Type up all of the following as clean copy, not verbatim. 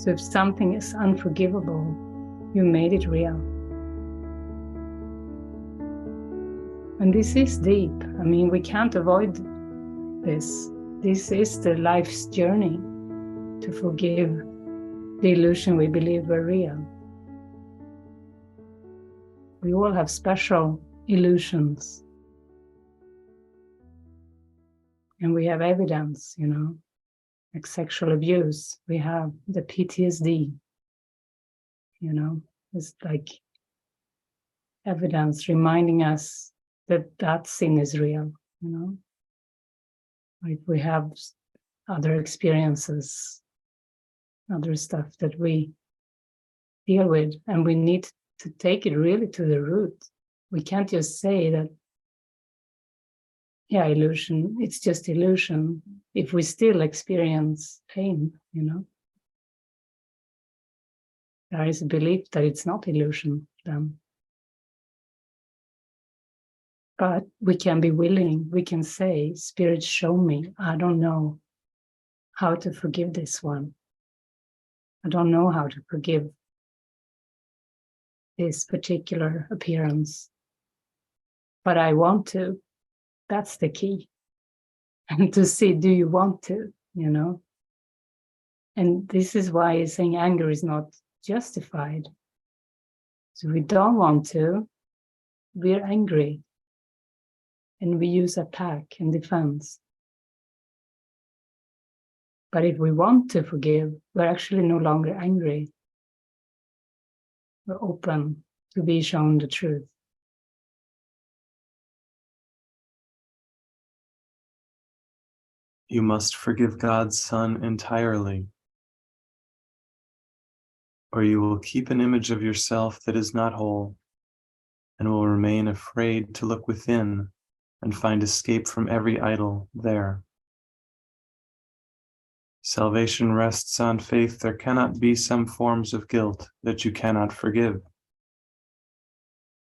So if something is unforgivable, you made it real. And this is deep. I mean, we can't avoid this. This is the life's journey to forgive the illusion we believe were real. We all have special illusions. And we have evidence, like sexual abuse. We have the PTSD, it's like evidence reminding us that sin is real, Like we have other experiences, other stuff that we deal with, and we need to take it really to the root. We can't just say that, yeah, illusion, it's just illusion, if we still experience pain, There is a belief that it's not illusion then. But we can be willing, we can say, Spirit, show me, I don't know how to forgive this one. I don't know how to forgive this particular appearance, but I want to. That's the key. And to see, do you want to, And this is why saying anger is not justified. So we don't want to, we're angry. And we use attack and defense. But if we want to forgive, we're actually no longer angry. We're open to be shown the truth. You must forgive God's Son entirely, or you will keep an image of yourself that is not whole, and will remain afraid to look within and find escape from every idol there. Salvation rests on faith. There cannot be some forms of guilt that you cannot forgive.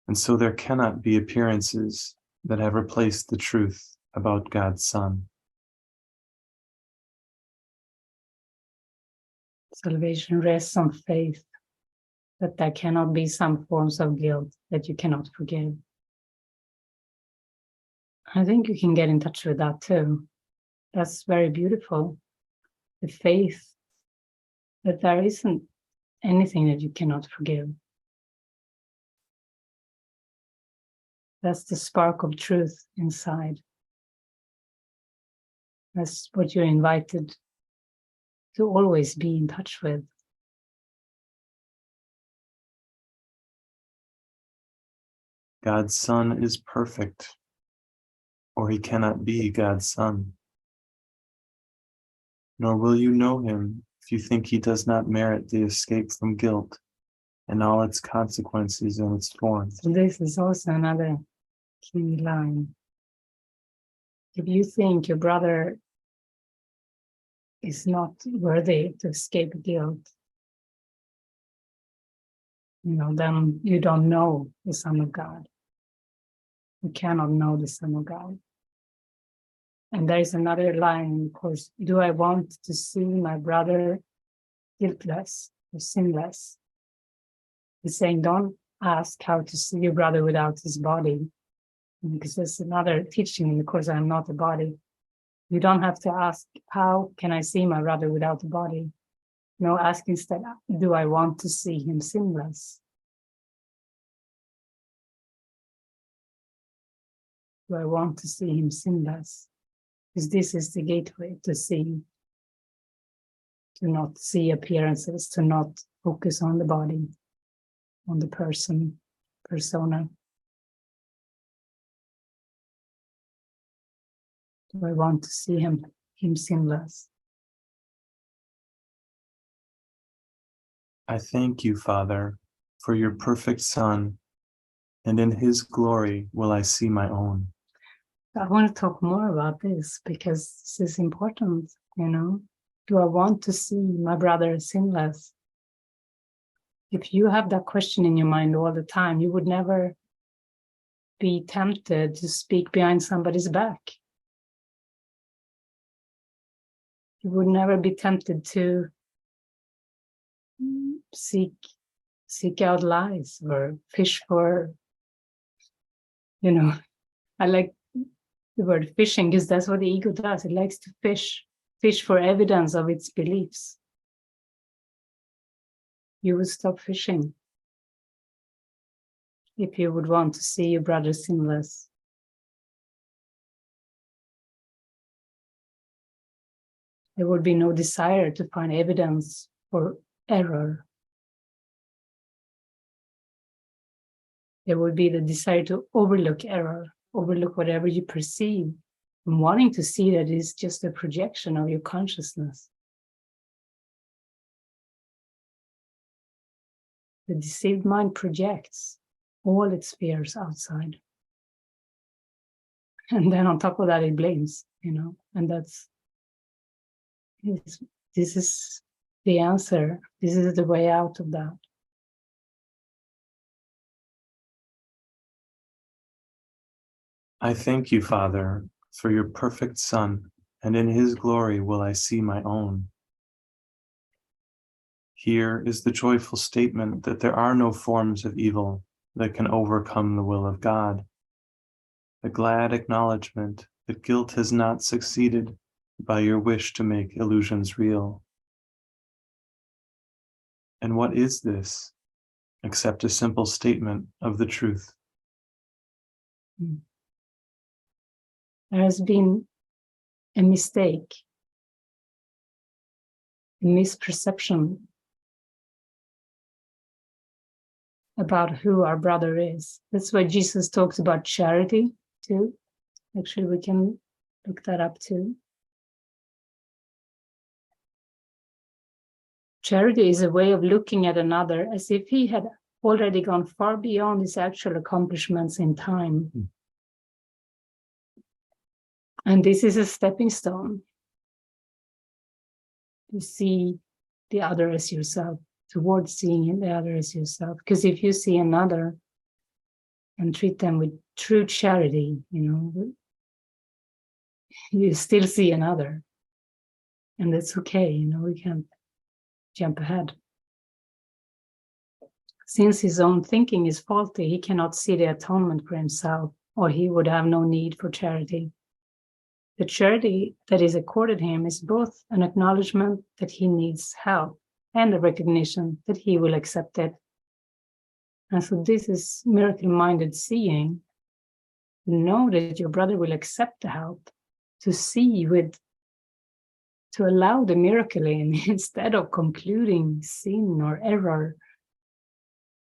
And so there cannot be appearances that have replaced the truth about God's Son. Salvation rests on faith that there cannot be some forms of guilt that you cannot forgive. I think you can get in touch with that too. That's very beautiful. The faith that there isn't anything that you cannot forgive. That's the spark of truth inside. That's what you're invited to always be in touch with. God's Son is perfect, or he cannot be God's Son. Nor will you know him if you think he does not merit the escape from guilt and all its consequences and its forms. So this is also another key line. If you think your brother is not worthy to escape guilt, then you don't know the Son of God. You cannot know the Son of God. And there is another line, of course, do I want to see my brother guiltless or sinless? He's saying, don't ask how to see your brother without his body, because there's another teaching in the course, I'm not a body. You don't have to ask, how can I see my brother without a body? No, ask instead, do I want to see him sinless? Do I want to see him sinless? Because this is the gateway to see, to not see appearances, to not focus on the body, on the persona. Do I want to see him sinless? I thank you, Father, for your perfect Son, and in his glory will I see my own. I want to talk more about this because this is important, Do I want to see my brother sinless? If you have that question in your mind all the time, you would never be tempted to speak behind somebody's back. You would never be tempted to seek out lies or fish for, I like the word fishing because that's what the ego does. It likes to fish for evidence of its beliefs. You would stop fishing if you would want to see your brother sinless. There would be no desire to find evidence for error. There would be the desire to overlook error, overlook whatever you perceive, and wanting to see that it's just a projection of your consciousness. The deceived mind projects all its fears outside. And then on top of that, it blames, and this is the answer. This is the way out of that. I thank you, Father, for your perfect Son, and in his glory will I see my own. Here is the joyful statement that there are no forms of evil that can overcome the will of God. The glad acknowledgement that guilt has not succeeded by your wish to make illusions real. And what is this except a simple statement of the truth? There has been a mistake, a misperception about who our brother is. That's why Jesus talks about charity too. Actually, we can look that up too. Charity is a way of looking at another as if he had already gone far beyond his actual accomplishments in time. And this is a stepping stone to see the other as yourself, towards seeing the other as yourself. Because if you see another and treat them with true charity, you still see another. And that's okay, we can't jump ahead. Since his own thinking is faulty, he cannot see the atonement for himself, or he would have no need for charity. The charity that is accorded him is both an acknowledgement that he needs help and a recognition that he will accept it. And so this is miracle-minded seeing. Know that your brother will accept the help, to see to allow the miracle in instead of concluding sin or error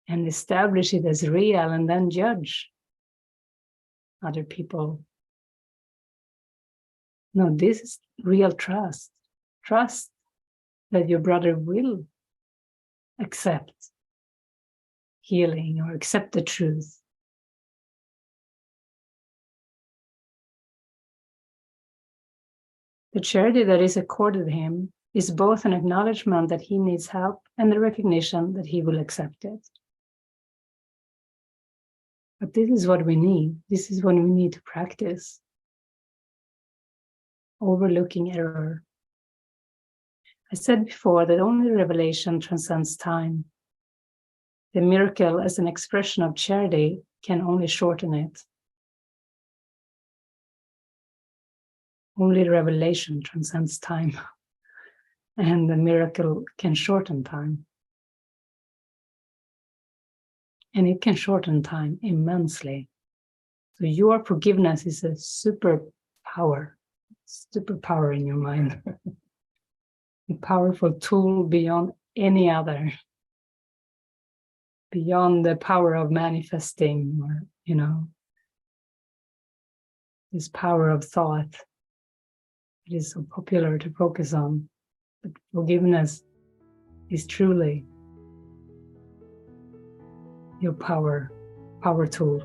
and establish it as real and then judge other people. No, this is real trust. Trust that your brother will accept healing or accept the truth. The charity that is accorded him is both an acknowledgement that he needs help and the recognition that he will accept it. But this is what we need. This is what we need to practice. Overlooking error. I said before that only revelation transcends time. The miracle as an expression of charity can only shorten it. Only revelation transcends time. And the miracle can shorten time. And it can shorten time immensely. So your forgiveness is a superpower in your mind. A powerful tool beyond any other. Beyond the power of manifesting or, this power of thought. It is so popular to focus on. But forgiveness is truly your power tool.